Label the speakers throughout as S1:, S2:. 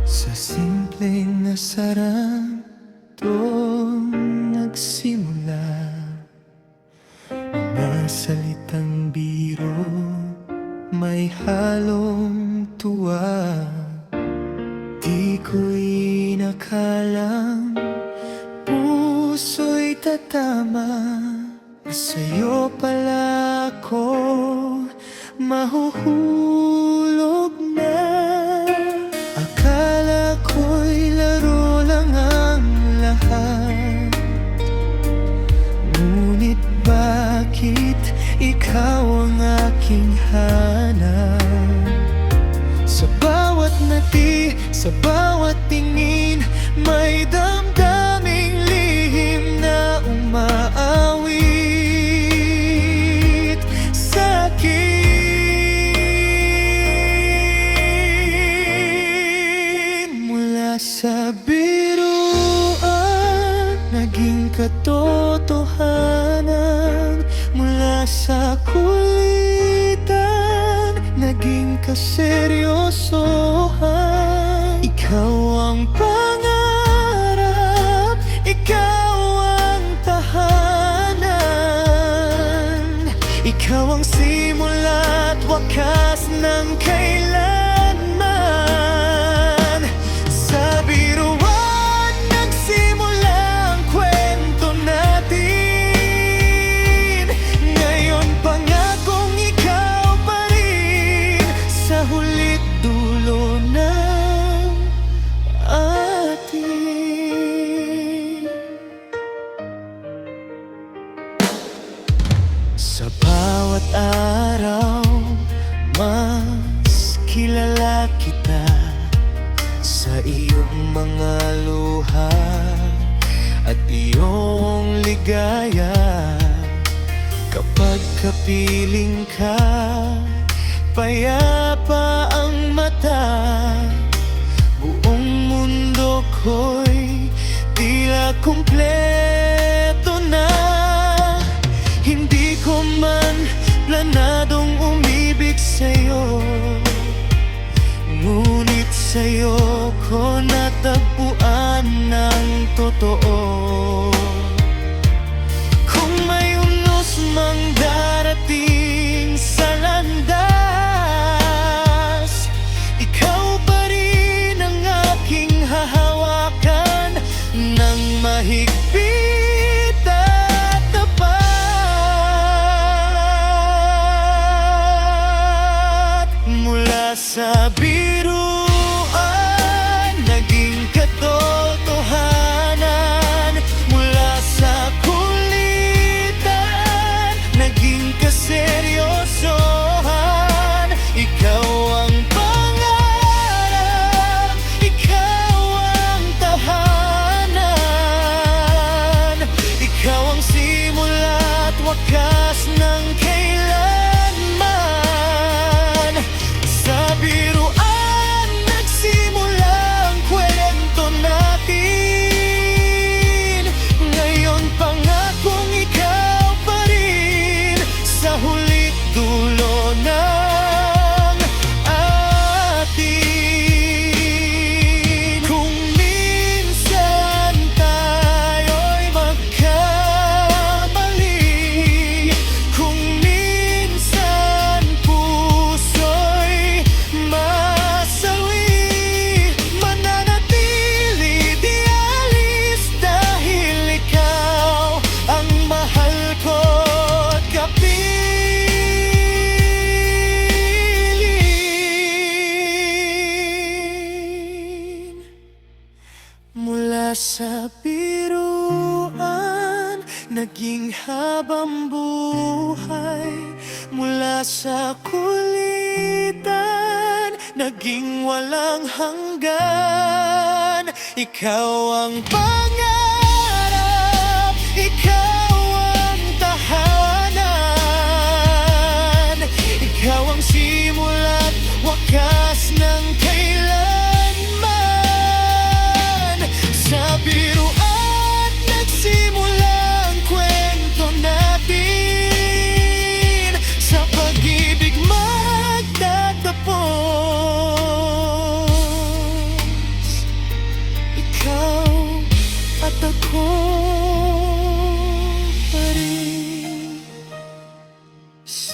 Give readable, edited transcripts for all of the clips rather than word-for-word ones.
S1: Sa simpleng nasarang to nagsimula, mga salitang biro may halong tuwa. Di ko'y nakalang puso'y tatama, sa'yo pala ako mahuhulog na. Akala ko'y laro lang ang lahat, ngunit bakit ikaw ang aking hanap? Sa bawat ngiti, sa bawat tingin, may damdaming lihim na umaawit sa'kin. Mula sa biruan, naging katotohanan. Mula sa kulitan, naging kaseryosohan. Ikaw ang pangarap, ikaw ang tahanan. Ikaw ang simula't wakas ng kailanman. Sa biruan nagsimula ang kwento natin. Ngayon pangakong ikaw pa rin sa hulit dulo ng atin. Sa bawat araw, mas kilala kita sa iyong mga luha at iyong ligaya. Kapag kapiling ka, payapa ang mata. Buong mundo ko'y tila kumpleto na. Hindi ko man planadong umibig sa'yo, ngunit sa'yo ko natagpuan ng totoo. Kung may unos mang darating sa landas, ikaw pa rin ang aking hahawakan ng mahigpit at tapat. Mula sa biruan, naging katotohanan. Mula sa kulitan, naging kaseryosohan. Ikaw ang pangarap, ikaw ang tahanan. Ikaw ang simula't wakas ng kailanman. Sa biruan nagsimula ang kwento natin. Ngayon pangakong ikaw pa rin sa hulit dulo ng atin. Kung minsan tayo'y magkamali, kung minsan puso'y masawi, mananatili di alis dahil ikaw ang mahal ko't kapiling. Mula sa biruan, naging habang buhay. Mula sa kulitan, naging walang hanggan. Ikaw ang pangarap, ikaw ang tahanan. Ikaw ang simula't wakas ng kailanman. Sa biruan nagsimula ang kwento natin. Sa pag-ibig magtatapos.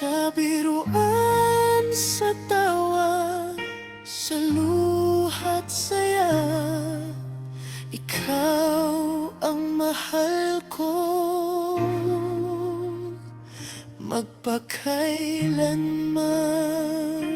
S1: Sa biruan, sa tawa, sa luha't saya, ikaw ang mahal ko magpakailanman.